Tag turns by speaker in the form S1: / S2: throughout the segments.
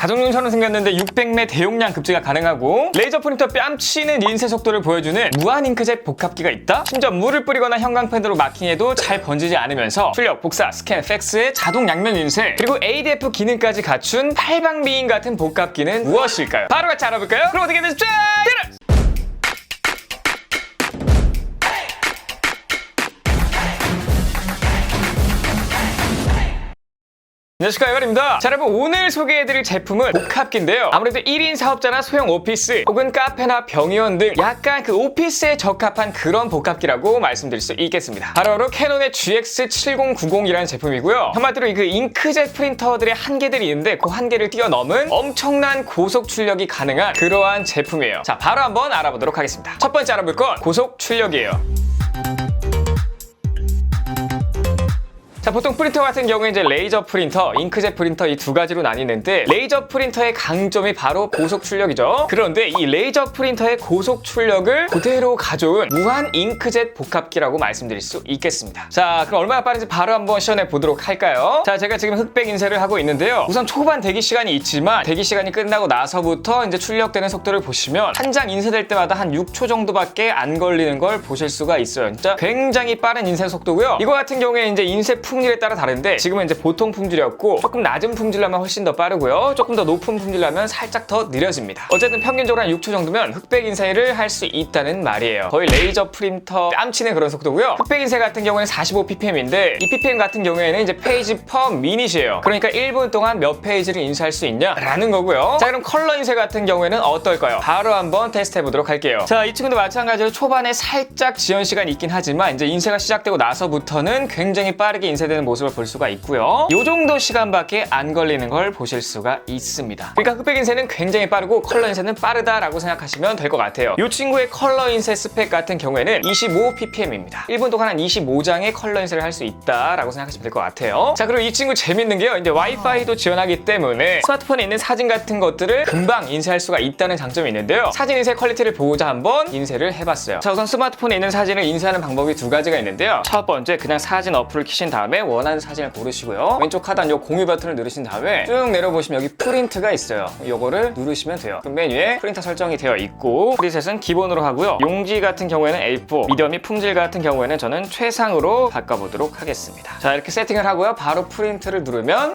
S1: 가정용처럼 생겼는데 600매 대용량 급제가 가능하고 레이저 프린터 뺨치는 인쇄 속도를 보여주는 무한 잉크젯 복합기가 있다? 심지어 물을 뿌리거나 형광펜으로 마킹해도 잘 번지지 않으면서 출력, 복사, 스캔, 팩스의 자동 양면 인쇄 그리고 ADF 기능까지 갖춘 팔방미인 같은 복합기는 무엇일까요? 바로 같이 알아볼까요? 그럼 어떻게 되십시오? 안녕하십니까, 이발입니다. 자, 여러분, 오늘 소개해드릴 제품은 복합기인데요. 아무래도 1인 사업자나 소형 오피스 혹은 카페나 병의원 등 약간 그 오피스에 적합한 그런 복합기라고 말씀드릴 수 있겠습니다. 바로 캐논의 GX7090이라는 제품이고요. 한마디로 그 잉크젯 프린터들의 한계들이 있는데 그 한계를 뛰어넘은 엄청난 고속 출력이 가능한 그러한 제품이에요. 자, 바로 한번 알아보도록 하겠습니다. 첫 번째 알아볼 건 고속 출력이에요. 자, 보통 프린터 같은 경우에 이제 레이저 프린터, 잉크젯 프린터 이 두 가지로 나뉘는데 레이저 프린터의 강점이 바로 고속 출력이죠. 그런데 이 레이저 프린터의 고속 출력을 그대로 가져온 무한 잉크젯 복합기라고 말씀드릴 수 있겠습니다. 자, 그럼 얼마나 빠른지 바로 한번 시연해 보도록 할까요? 자, 제가 지금 흑백 인쇄를 하고 있는데요. 우선 초반 대기 시간이 있지만 대기 시간이 끝나고 나서부터 이제 출력되는 속도를 보시면 한 장 인쇄될 때마다 한 6초 정도밖에 안 걸리는 걸 보실 수가 있어요. 진짜 굉장히 빠른 인쇄 속도고요. 이거 같은 경우에 이제 인쇄 품질에 따라 다른데 지금은 이제 보통 품질이었고 조금 낮은 품질라면 훨씬 더 빠르고요. 조금 더 높은 품질라면 살짝 더 느려집니다. 어쨌든 평균적으로 한 6초 정도면 흑백 인쇄를 할 수 있다는 말이에요. 거의 레이저 프린터 뺨치는 그런 속도고요. 흑백 인쇄 같은 경우에는 45ppm인데 이 ppm 같은 경우에는 이제 페이지 퍼 미닛이에요. 그러니까 1분 동안 몇 페이지를 인쇄할 수 있냐라는 거고요. 자, 그럼 컬러 인쇄 같은 경우에는 어떨까요? 바로 한번 테스트 해보도록 할게요. 자, 이 친구도 마찬가지로 초반에 살짝 지연 시간이 있긴 하지만 이제 인쇄가 시작되고 나서부터는 굉장히 빠르게 인쇄되는 모습을 볼 수가 있고요. 이 정도 시간밖에 안 걸리는 걸 보실 수가 있습니다. 그러니까 흑백 인쇄는 굉장히 빠르고 컬러 인쇄는 빠르다라고 생각하시면 될 것 같아요. 이 친구의 컬러 인쇄 스펙 같은 경우에는 25ppm입니다. 1분 동안 한 25장의 컬러 인쇄를 할 수 있다라고 생각하시면 될 것 같아요. 자, 그리고 이 친구 재밌는 게요. 이제 와이파이도 지원하기 때문에 스마트폰에 있는 사진 같은 것들을 금방 인쇄할 수가 있다는 장점이 있는데요. 사진 인쇄 퀄리티를 보고자 한번 인쇄를 해봤어요. 자, 우선 스마트폰에 있는 사진을 인쇄하는 방법이 두 가지가 있는데요. 첫 번째, 그냥 사진 어플을 키신 다음에 원하는 사진을 고르시고요. 왼쪽 하단 요 공유 버튼을 누르신 다음에 쭉 내려보시면 여기 프린트가 있어요. 요거를 누르시면 돼요. 그럼 메뉴에 프린터 설정이 되어 있고 프리셋은 기본으로 하고요. 용지 같은 경우에는 A4, 미디어 및 품질 같은 경우에는 저는 최상으로 바꿔보도록 하겠습니다. 자, 이렇게 세팅을 하고요. 바로 프린트를 누르면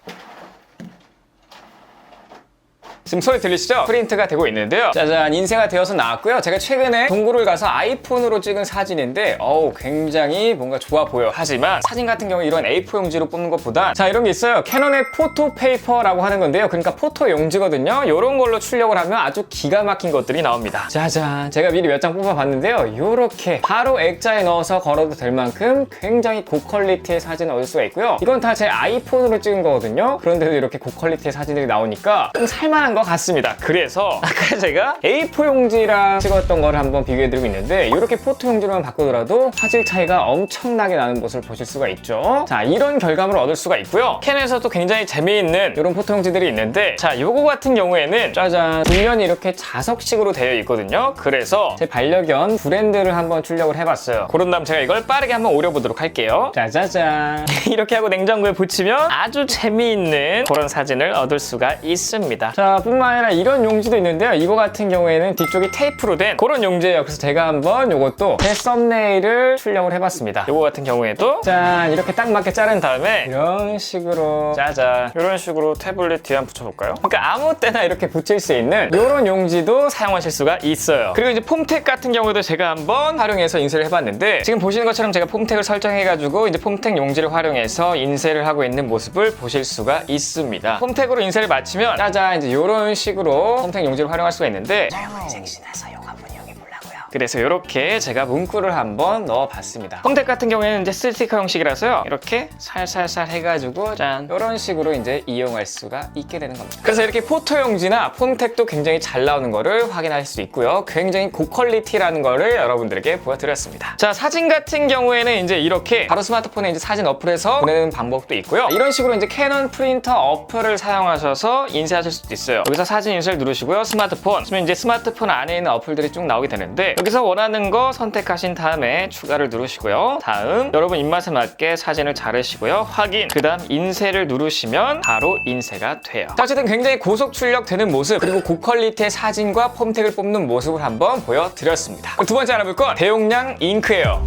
S1: 지금 소리 들리시죠? 프린트가 되고 있는데요. 짜잔, 인쇄가 되어서 나왔고요. 제가 최근에 동굴을 가서 아이폰으로 찍은 사진인데 굉장히 뭔가 좋아 보여. 하지만 사진 같은 경우 이런 A4 용지로 뽑는 것보다 자, 이런 게 있어요. 캐논의 포토 페이퍼라고 하는 건데요. 그러니까 포토 용지거든요. 이런 걸로 출력을 하면 아주 기가 막힌 것들이 나옵니다. 짜잔, 제가 미리 몇 장 뽑아봤는데요. 이렇게 바로 액자에 넣어서 걸어도 될 만큼 굉장히 고퀄리티의 사진을 얻을 수가 있고요. 이건 다 제 아이폰으로 찍은 거거든요. 그런데도 이렇게 고퀄리티의 사진들이 나오니까 좀 살만한 것 같습니다. 그래서 아까 제가 A4 용지랑 찍었던 거를 한번 비교해드리고 있는데 이렇게 포토 용지로만 바꾸더라도 화질 차이가 엄청나게 나는 모습을 보실 수가 있죠. 자, 이런 결과물을 얻을 수가 있고요. 캔에서도 굉장히 재미있는 이런 포토 용지들이 있는데 자, 요거 같은 경우에는 짜잔, 뒷면이 이렇게 자석식으로 되어 있거든요. 그래서 제 반려견 브랜드를 한번 출력을 해봤어요. 그런 다음 제가 이걸 빠르게 한번 오려보도록 할게요. 짜자잔. 이렇게 하고 냉장고에 붙이면 아주 재미있는 그런 사진을 얻을 수가 있습니다. 자, 뿐만 아니라 이런 용지도 있는데요. 이거 같은 경우에는 뒤쪽이 테이프로 된 그런 용지예요. 그래서 제가 한번 이것도 제 썸네일을 출력을 해봤습니다. 이거 같은 경우에도 짠, 이렇게 딱 맞게 자른 다음에 이런 식으로 짜잔, 이런 식으로 태블릿 뒤에 한번 붙여볼까요? 그러니까 아무 때나 이렇게 붙일 수 있는 이런 용지도 사용하실 수가 있어요. 그리고 이제 폼텍 같은 경우도 제가 한번 활용해서 인쇄를 해봤는데 지금 보시는 것처럼 제가 폼텍을 설정해가지고 이제 폼텍 용지를 활용해서 인쇄를 하고 있는 모습을 보실 수가 있습니다. 폼텍으로 인쇄를 마치면 짜잔, 이제 이런 식으로 폼텍 용지를 활용할 수가 있는데 젊은 섹시나서 용 한번 이용해보려고요. 그래서 이렇게 제가 문구를 한번 넣어봤습니다. 폼텍 같은 경우에는 이제 스티커 형식이라서요. 이렇게 살살살 해가지고 짠, 이런 식으로 이제 이용할 수가 있게 되는 겁니다. 그래서 이렇게 포토 용지나 폼텍도 굉장히 잘 나오는 거를 확인하실 수 있고요. 굉장히 고퀄리티라는 거를 여러분들에게 보여드렸습니다. 자, 사진 같은 경우에는 이제 이렇게 바로 스마트폰에 이제 사진 어플에서 보내는 방법도 있고요. 이런 식으로 이제 캐논 프린터 어플을 사용하셔서 인쇄하실 수도 있어요. 여기서 사진 인쇄를 누르시고요. 스마트폰. 그러면 이제 스마트폰 안에 있는 어플들이 쭉 나오게 되는데 여기서 원하는 거 선택하신 다음에 추가를 누르시고요. 다음 여러분 입맛에 맞게 사진을 자르시고요. 확인. 그 다음 인쇄를 누르시면 바로 인쇄가 돼요. 자, 어쨌든 굉장히 고속 출력되는 모습 그리고 고퀄리티의 사진과 폼택을 뽑는 모습을 한번 보여드렸습니다. 두 번째 알아볼 건 대용량 잉크예요.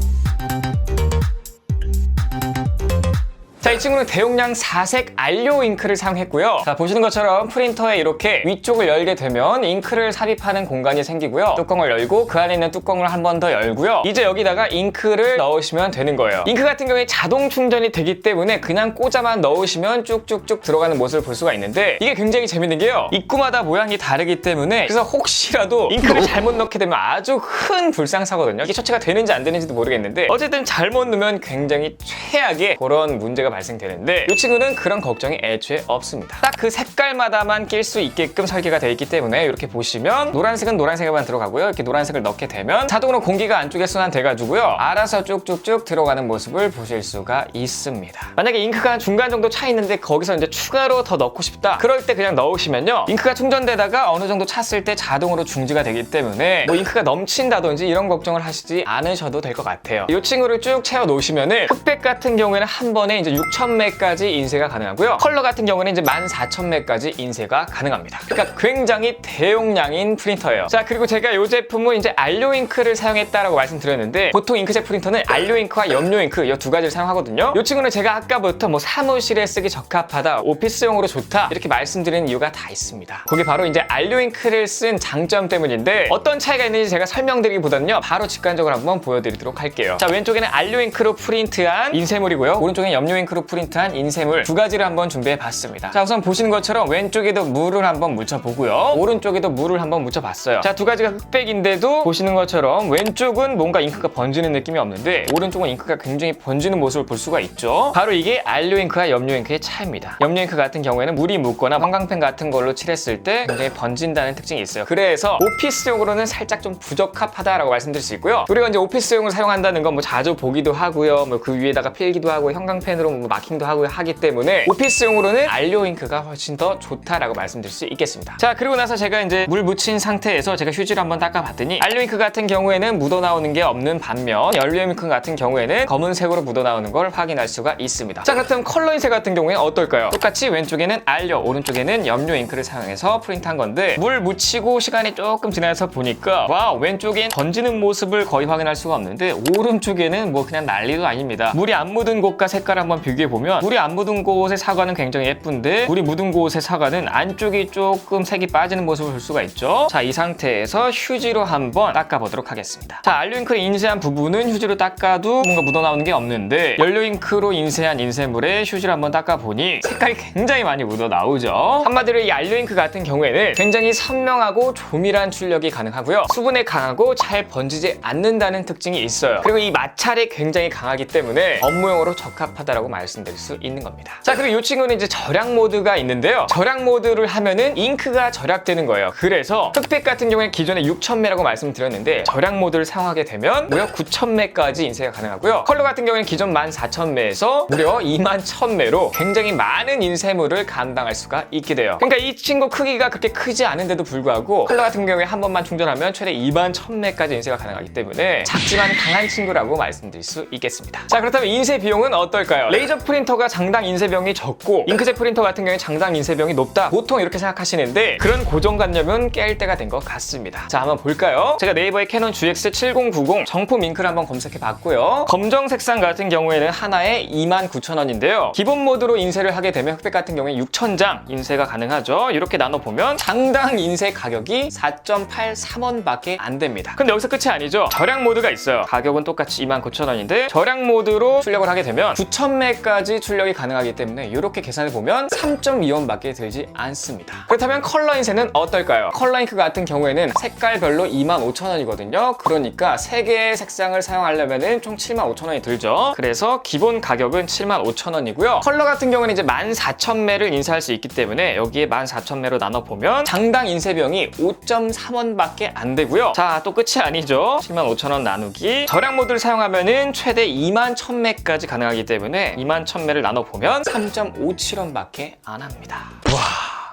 S1: 자, 이 친구는 대용량 4색 안료 잉크를 사용했고요. 자, 보시는 것처럼 프린터에 이렇게 위쪽을 열게 되면 잉크를 삽입하는 공간이 생기고요. 뚜껑을 열고 그 안에 있는 뚜껑을 한 번 더 열고요. 이제 여기다가 잉크를 넣으시면 되는 거예요. 잉크 같은 경우에 자동 충전이 되기 때문에 그냥 꽂아만 넣으시면 쭉쭉쭉 들어가는 모습을 볼 수가 있는데 이게 굉장히 재밌는 게요. 입구마다 모양이 다르기 때문에 그래서 혹시라도 잉크를 잘못 넣게 되면 아주 큰 불상사거든요. 이게 처치가 되는지 안 되는지도 모르겠는데 어쨌든 잘못 넣으면 굉장히 최악의 그런 문제가 발생되는데 이 친구는 그런 걱정이 애초에 없습니다. 딱 그 색깔마다만 낄 수 있게끔 설계가 되어 있기 때문에 이렇게 보시면 노란색은 노란색에만 들어가고요. 이렇게 노란색을 넣게 되면 자동으로 공기가 안쪽에 순환돼가지고요. 알아서 쭉쭉쭉 들어가는 모습을 보실 수가 있습니다. 만약에 잉크가 중간 정도 차 있는데 거기서 이제 추가로 더 넣고 싶다. 그럴 때 그냥 넣으시면요. 잉크가 충전되다가 어느 정도 찼을 때 자동으로 중지가 되기 때문에 뭐 잉크가 넘친다든지 이런 걱정을 하시지 않으셔도 될 것 같아요. 이 친구를 쭉 채워 놓으시면은 흑백 같은 경우에는 한 번에 이제 6,000매까지 인쇄가 가능하고요. 컬러 같은 경우는 이제 14,000매까지 인쇄가 가능합니다. 그러니까 굉장히 대용량인 프린터예요. 자, 그리고 제가 이 제품은 이제 안료 잉크를 사용했다라고 말씀드렸는데 보통 잉크젯 프린터는 안료 잉크와 염료 잉크 이 두 가지를 사용하거든요. 이 친구는 제가 아까부터 뭐 사무실에 쓰기 적합하다, 오피스용으로 좋다 이렇게 말씀드리는 이유가 다 있습니다. 그게 바로 이제 안료 잉크를 쓴 장점 때문인데 어떤 차이가 있는지 제가 설명드리기보다는요. 바로 직관적으로 한번 보여드리도록 할게요. 자, 왼쪽에는 안료 잉크로 프린트한 인쇄물이고요. 오른쪽에는 염료 잉크로 프린트한 인쇄물 두 가지를 한번 준비해 봤습니다. 자, 우선 보시는 것처럼 왼쪽에도 물을 한번 묻혀보고요. 오른쪽에도 물을 한번 묻혀봤어요. 자, 두 가지가 흑백인데도 보시는 것처럼 왼쪽은 뭔가 잉크가 번지는 느낌이 없는데 오른쪽은 잉크가 굉장히 번지는 모습을 볼 수가 있죠. 바로 이게 안료 잉크와 염료 잉크의 차이입니다. 염료 잉크 같은 경우에는 물이 묻거나 형광펜 같은 걸로 칠했을 때 굉장히 번진다는 특징이 있어요. 그래서 오피스용으로는 살짝 좀 부적합하다라고 말씀드릴 수 있고요. 우리가 이제 오피스용으로 사용한다는 건 뭐 자주 보기도 하고요. 뭐 그 위에다가 필기도 하고 형광펜으로 뭐 마킹도 하고 하기 때문에 오피스용으로는 안료 잉크가 훨씬 더 좋다라고 말씀드릴 수 있겠습니다. 자, 그리고 나서 제가 이제 물 묻힌 상태에서 제가 휴지로 한번 닦아봤더니 안료 잉크 같은 경우에는 묻어나오는 게 없는 반면 연료 잉크 같은 경우에는 검은색으로 묻어나오는 걸 확인할 수가 있습니다. 자, 그렇다면 컬러 인쇄 같은 경우에는 어떨까요? 똑같이 왼쪽에는 안료, 오른쪽에는 염료 잉크를 사용해서 프린트한 건데 물 묻히고 시간이 조금 지나서 보니까 와, 왼쪽엔 번지는 모습을 거의 확인할 수가 없는데 오른쪽에는 뭐 그냥 난리도 아닙니다. 물이 안 묻은 곳과 색깔 한번 비교해보면 물이 안 묻은 곳의 사과는 굉장히 예쁜데 물이 묻은 곳의 사과는 안쪽이 조금 색이 빠지는 모습을 볼 수가 있죠. 자, 이 상태에서 휴지로 한번 닦아보도록 하겠습니다. 자, 안료 잉크를 인쇄한 부분은 휴지로 닦아도 뭔가 묻어나오는 게 없는데 연료 잉크로 인쇄한 인쇄물에 휴지를 한번 닦아보니 색깔이 굉장히 많이 묻어나오죠. 한마디로 이 안료 잉크 같은 경우에는 굉장히 선명하고 조밀한 출력이 가능하고요. 수분에 강하고 잘 번지지 않는다는 특징이 있어요. 그리고 이 마찰이 굉장히 강하기 때문에 업무용으로 적합하다라고 말씀드릴 수 있는 겁니다. 자, 그리고 이 친구는 이제 절약 모드가 있는데요. 절약 모드를 하면은 잉크가 절약되는 거예요. 그래서 흑백 같은 경우에 기존에 6,000매라고 말씀드렸는데 절약 모드를 사용하게 되면 무려 9,000매까지 인쇄가 가능하고요. 컬러 같은 경우에는 기존 14,000매에서 무려 21,000매로 굉장히 많은 인쇄물을 감당할 수가 있게 돼요. 그러니까 이 친구 크기가 그렇게 크지 않은데도 불구하고 컬러 같은 경우에 한 번만 충전하면 최대 21,000매까지 인쇄가 가능하기 때문에 작지만 강한 친구라고 말씀드릴 수 있겠습니다. 자, 그렇다면 인쇄 비용은 어떨까요? 레이저 프린터가 장당 인쇄 비용이 적고 잉크젯 프린터 같은 경우에 장당 인쇄 비용이 높다, 보통 이렇게 생각하시는데 그런 고정관념은 깰 때가 된 것 같습니다. 자, 한번 볼까요? 제가 네이버에 캐논 GX7090 정품 잉크를 한번 검색해 봤고요. 검정 색상 같은 경우에는 하나에 29,000원인데요. 기본 모드로 인쇄를 하게 되면 흑백 같은 경우에 6,000장 인쇄가 가능하죠. 이렇게 나눠보면 장당 인쇄 가격이 4.83원밖에 안 됩니다. 근데 여기서 끝이 아니죠. 절약 모드가 있어요. 가격은 똑같이 29,000원인데 절약 모드로 출력을 하게 되면 9,000매까지 출력이 가능하기 때문에 이렇게 계산해 보면 3.2원밖에 들지 않습니다. 그렇다면 컬러 인쇄는 어떨까요? 컬러 잉크 같은 경우에는 색깔별로 25,000원이거든요. 그러니까 3개의 색상을 사용하려면 총 75,000원이 들죠. 그래서 기본 가격은 75,000원이고요. 컬러 같은 경우는 이제 14,000매를 인쇄할 수 있기 때문에 여기에 14,000매로 나눠보면 장당 인쇄 비용이 5.3원밖에 안 되고요. 자, 또 끝이 아니죠. 75,000원 나누기 절약 모드를 사용하면은 최대 21,000매까지 가능하기 때문에 21,000매를 나눠보면 3.57원밖에 안 합니다. 와,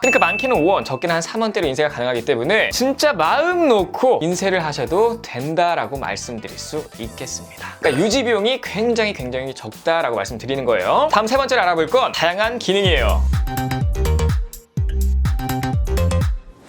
S1: 그러니까 많게는 5원, 적게는 한 3원대로 인쇄가 가능하기 때문에 진짜 마음 놓고 인쇄를 하셔도 된다라고 말씀드릴 수 있겠습니다. 그러니까 유지 비용이 굉장히 적다라고 말씀드리는 거예요. 다음 세 번째로 알아볼 건 다양한 기능이에요.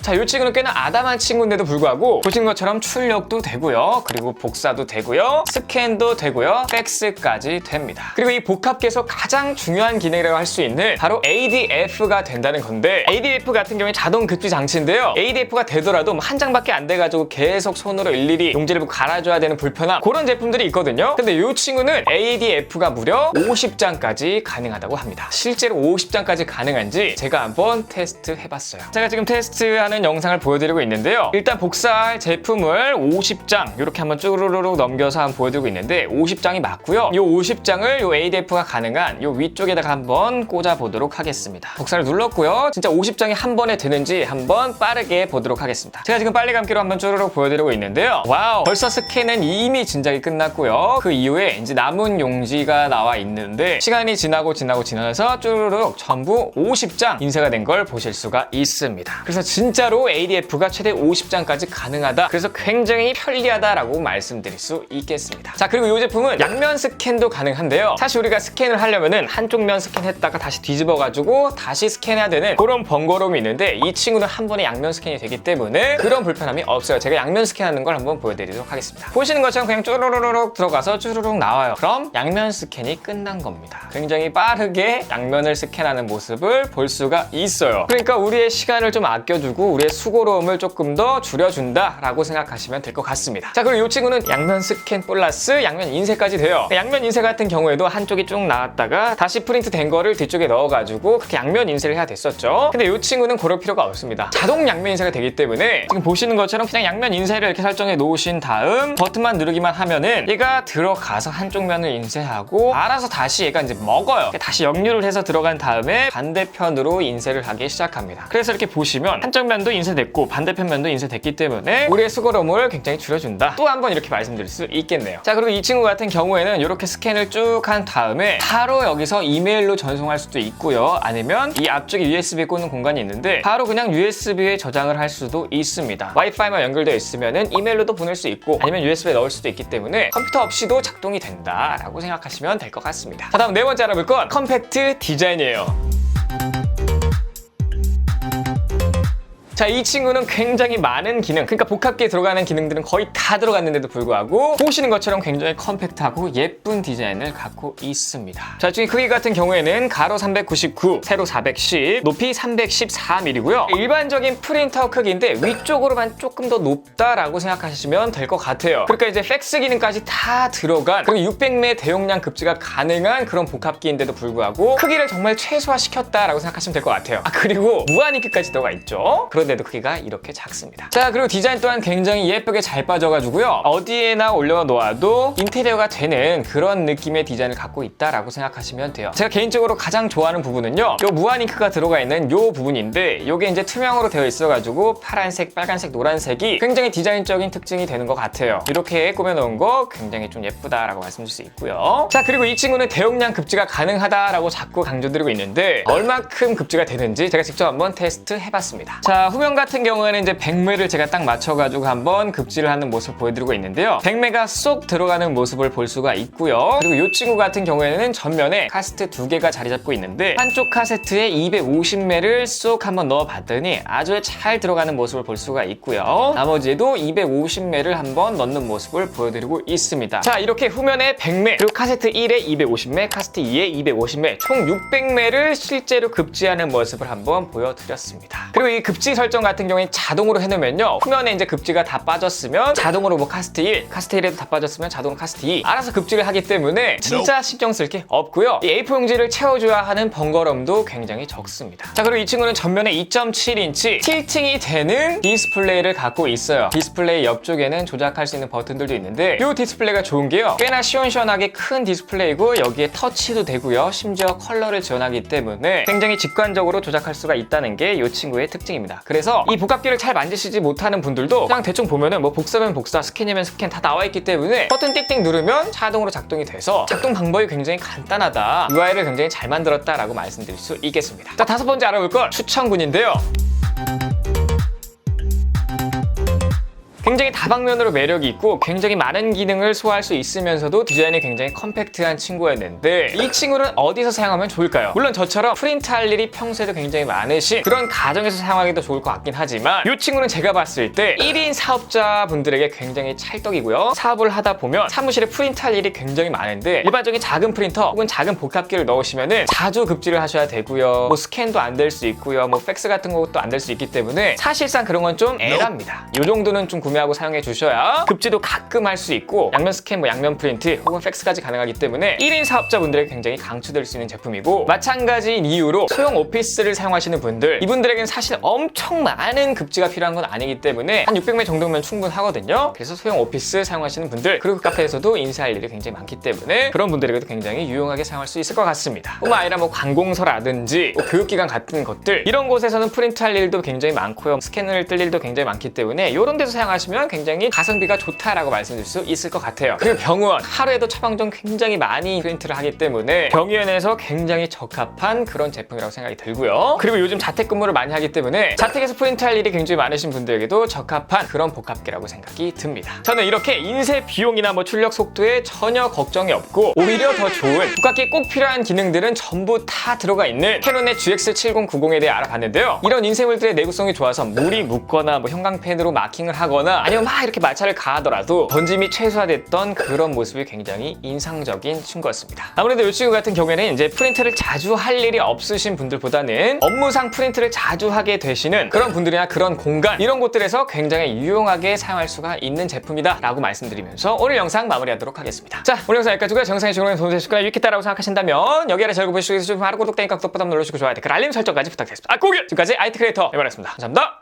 S1: 자, 이 친구는 꽤나 아담한 친구인데도 불구하고 보시는 것처럼 출력도 되고요. 그리고 복사도 되고요. 스캔도 되고요. 팩스까지 됩니다. 그리고 이 복합계에서 가장 중요한 기능이라고 할 수 있는 바로 ADF가 된다는 건데 ADF 같은 경우에 자동 급지 장치인데요. ADF가 되더라도 한 장밖에 안 돼가지고 계속 손으로 일일이 용지를 갈아줘야 되는 불편함 그런 제품들이 있거든요. 근데 이 친구는 ADF가 무려 50장까지 가능하다고 합니다. 실제로 50장까지 가능한지 제가 한번 테스트 해봤어요. 제가 지금 테스트하는 영상을 보여드리고 있는데요. 일단 복사할 제품을 50장 이렇게 한번 쭈루루룩 넘겨서 한번 보여드리고 있는데 50장이 맞고요. 이 50장을 이 ADF가 가능한 이 위쪽에다가 한번 꽂아 보도록 하겠습니다. 복사를 눌렀고요. 진짜 50장이 한 번에 되는지 한번 빠르게 보도록 하겠습니다. 제가 지금 빨리 감기로 한번 쭈루룩 보여드리고 있는데요. 와우, 벌써 스캔은 이미 진작에 끝났고요. 그 이후에 이제 남은 용지가 나와 있는데 시간이 지나서 쭈루룩 전부 50장 인쇄가 된 걸 보실 수가 있습니다. 그래서 진짜로 ADF가 최대 50장까지 가능하다. 그래서 굉장히 편리하다라고 말씀드릴 수 있겠습니다. 자, 그리고 이 제품은 양면 스캔도 가능한데요. 사실 우리가 스캔을 하려면은 한쪽 면 스캔했다가 다시 뒤집어가지고 다시 스캔해야 되는 그런 번거로움이 있는데 이 친구는 한 번에 양면 스캔이 되기 때문에 그런 불편함이 없어요. 제가 양면 스캔하는 걸 한번 보여드리도록 하겠습니다. 보시는 것처럼 그냥 쭈루루룩 들어가서 쭈루룩 나와요. 그럼 양면 스캔이 끝난 겁니다. 굉장히 빠르게 양면을 스캔하는 모습을 볼 수가 있어요. 그러니까 우리의 시간을 좀 아껴주고 우리의 수고로움을 조금 더 줄여준다라고 생각하시면 될 것 같습니다. 자, 그리고 이 친구는 양면 스캔 플러스 양면 인쇄까지 돼요. 양면 인쇄 같은 경우에도 한쪽이 쭉 나왔다가 다시 프린트 된 거를 뒤쪽에 넣어가지고 그렇게 양면 인쇄를 해야 됐었죠. 근데 이 친구는 그럴 필요가 없습니다. 자동 양면 인쇄가 되기 때문에 지금 보시는 것처럼 그냥 양면 인쇄를 이렇게 설정해 놓으신 다음 버튼만 누르기만 하면은 얘가 들어가서 한쪽 면을 인쇄하고 알아서 다시 얘가 이제 먹어요. 다시 역류를 해서 들어간 다음에 반대편으로 인쇄를 하기 시작합니다. 그래서 이렇게 보시면 한쪽 면도 인쇄됐고 반대편 면도 인쇄됐기 때문에 우리의 수고로움을 굉장히 줄여준다. 또 한 번 이렇게 말씀드릴 수 있겠네요. 자, 그리고 이 친구 같은 경우에는 이렇게 스캔을 쭉 한 다음에 바로 여기서 이메일로 전송할 수도 있고요. 아니면 이 앞쪽에 USB 꽂는 공간이 있는데 바로 그냥 USB에 저장을 할 수도 있습니다. 와이파이만 연결되어 있으면은 이메일로도 보낼 수 있고 아니면 USB에 넣을 수도 있기 때문에 컴퓨터 없이도 작동이 된다라고 생각하시면 될 것 같습니다. 자, 다음 네 번째 알아볼 건 컴팩트 디자인이에요. 자, 이 친구는 굉장히 많은 기능, 그러니까 복합기에 들어가는 기능들은 거의 다 들어갔는데도 불구하고 보시는 것처럼 굉장히 컴팩트하고 예쁜 디자인을 갖고 있습니다. 자, 지금 크기 같은 경우에는 가로 399, 세로 410, 높이 314mm고요. 일반적인 프린터 크기인데 위쪽으로만 조금 더 높다라고 생각하시면 될 것 같아요. 그러니까 이제 팩스 기능까지 다 들어간 그리고 600매 대용량 급지가 가능한 그런 복합기인데도 불구하고 크기를 정말 최소화시켰다라고 생각하시면 될 것 같아요. 아, 그리고 무한 잉크까지 들어가 있죠. 그런데도 크기가 이렇게 작습니다. 자, 그리고 디자인 또한 굉장히 예쁘게 잘 빠져가지고요. 어디에나 올려놓아도 인테리어가 되는 그런 느낌의 디자인을 갖고 있다라고 생각하시면 돼요. 제가 개인적으로 가장 좋아하는 부분은요. 요 무한 잉크가 들어가 있는 요 부분인데 요게 이제 투명으로 되어 있어가지고 파란색, 빨간색, 노란색이 굉장히 디자인적인 특징이 되는 것 같아요. 이렇게 꾸며놓은 거 굉장히 좀 예쁘다라고 말씀드릴 수 있고요. 자, 그리고 이 친구는 대용량 급지가 가능하다라고 자꾸 강조드리고 있는데 얼마큼 급지가 되는지 제가 직접 한번 테스트 해봤습니다. 자, 후면 같은 경우에는 이제 100매를 제가 딱 맞춰가지고 한번 급지를 하는 모습을 보여드리고 있는데요. 100매가 쏙 들어가는 모습을 볼 수가 있고요. 그리고 이 친구 같은 경우에는 전면에 카세트 2개가 자리 잡고 있는데 한쪽 카세트에 250매를 쏙 한번 넣어봤더니 아주 잘 들어가는 모습을 볼 수가 있고요. 나머지에도 250매를 한번 넣는 모습을 보여드리고 있습니다. 자, 이렇게 후면에 100매, 그리고 카세트 1에 250매, 카세트 2에 250매, 총 600매를 실제로 급지하는 모습을 한번 보여드렸습니다. 그리고 이 급지 설정 같은 경우에 자동으로 해놓으면요. 후면에 이제 급지가 다 빠졌으면 자동으로 뭐 카세트 1, 카세트 1에도 다 빠졌으면 자동으로 카세트 2 알아서 급지를 하기 때문에 진짜 신경 쓸 게 없고요. 이 A4 용지를 채워줘야 하는 번거로움도 굉장히 적습니다. 자, 그리고 이 친구는 전면에 2.7인치 틸팅이 되는 디스플레이를 갖고 있어요. 디스플레이 옆쪽에는 조작할 수 있는 버튼들도 있는데 이 디스플레이가 좋은 게요. 꽤나 시원시원하게 큰 디스플레이고 여기에 터치도 되고요. 심지어 컬러를 지원하기 때문에 굉장히 직관적으로 조작할 수가 있다는 게 이 친구의 특징입니다. 그래서 이 복합기를 잘 만지시지 못하는 분들도 그냥 대충 보면은 뭐 복사면 복사, 스캔이면 스캔 다 나와 있기 때문에 버튼 띡띡 누르면 자동으로 작동이 돼서 작동 방법이 굉장히 간단하다, UI를 굉장히 잘 만들었다라고 말씀드릴 수 있겠습니다. 자, 5번째 알아볼 건 추천군인데요. 굉장히 다방면으로 매력이 있고 굉장히 많은 기능을 소화할 수 있으면서도 디자인이 굉장히 컴팩트한 친구였는데 이 친구는 어디서 사용하면 좋을까요? 물론 저처럼 프린트할 일이 평소에도 굉장히 많으신 그런 가정에서 사용하기도 좋을 것 같긴 하지만 이 친구는 제가 봤을 때 1인 사업자분들에게 굉장히 찰떡이고요. 사업을 하다 보면 사무실에 프린트할 일이 굉장히 많은데 일반적인 작은 프린터 혹은 작은 복합기를 넣으시면은 자주 급지를 하셔야 되고요. 뭐 스캔도 안 될 수 있고요. 뭐 팩스 같은 것도 안 될 수 있기 때문에 사실상 그런 건 좀 애랍니다. 이 정도는 좀 구매하고 사용해 주셔야 급지도 가끔 할 수 있고 양면 스캔, 뭐 양면 프린트 혹은 팩스까지 가능하기 때문에 1인 사업자분들에게 굉장히 강추될 수 있는 제품이고, 마찬가지인 이유로 소형 오피스를 사용하시는 분들, 이분들에게는 사실 엄청 많은 급지가 필요한 건 아니기 때문에 한 600매 정도면 충분하거든요. 그래서 소형 오피스 사용하시는 분들, 그리고 카페에서도 인쇄할 일이 굉장히 많기 때문에 그런 분들에게도 굉장히 유용하게 사용할 수 있을 것 같습니다. 뿐만 아니라 뭐 관공서라든지 뭐 교육기관 같은 것들, 이런 곳에서는 프린트할 일도 굉장히 많고요. 스캔을 뜰 일도 굉장히 많기 때문에 이런 데서 사용하시면 굉장히 가성비가 좋다라고 말씀드릴 수 있을 것 같아요. 그리고 병원, 하루에도 처방전 굉장히 많이 프린트를 하기 때문에 병원에서 굉장히 적합한 그런 제품이라고 생각이 들고요. 그리고 요즘 자택근무를 많이 하기 때문에 자택에서 프린트할 일이 굉장히 많으신 분들에게도 적합한 그런 복합기라고 생각이 듭니다. 저는 이렇게 인쇄 비용이나 뭐 출력 속도에 전혀 걱정이 없고 오히려 더 좋은 복합기에 꼭 필요한 기능들은 전부 다 들어가 있는 캐논의 GX7090에 대해 알아봤는데요. 이런 인쇄물들의 내구성이 좋아서 물이 묻거나 뭐 형광펜으로 마킹을 하거나 아니면 막 이렇게 마찰을 가하더라도 번짐이 최소화됐던 그런 모습이 굉장히 인상적인 친구였습니다. 아무래도 이 친구 같은 경우에는 이제 프린트를 자주 할 일이 없으신 분들보다는 업무상 프린트를 자주 하게 되시는 그런 분들이나 그런 공간, 이런 곳들에서 굉장히 유용하게 사용할 수가 있는 제품이다 라고 말씀드리면서 오늘 영상 마무리하도록 하겠습니다. 자, 오늘 영상 여기까지고요. 영상이 즐거운 도움이 되셨거나 유익했다라고 생각하신다면 여기 아래 잘 보시고 계시면 바로 구독, 땡, 깍둑 버튼 눌러주시고 좋아요, 댓글, 알림 설정까지 부탁드리겠습니다. 고기! 지금까지 IT 크리에이터 에버였습니다. 감사합니다.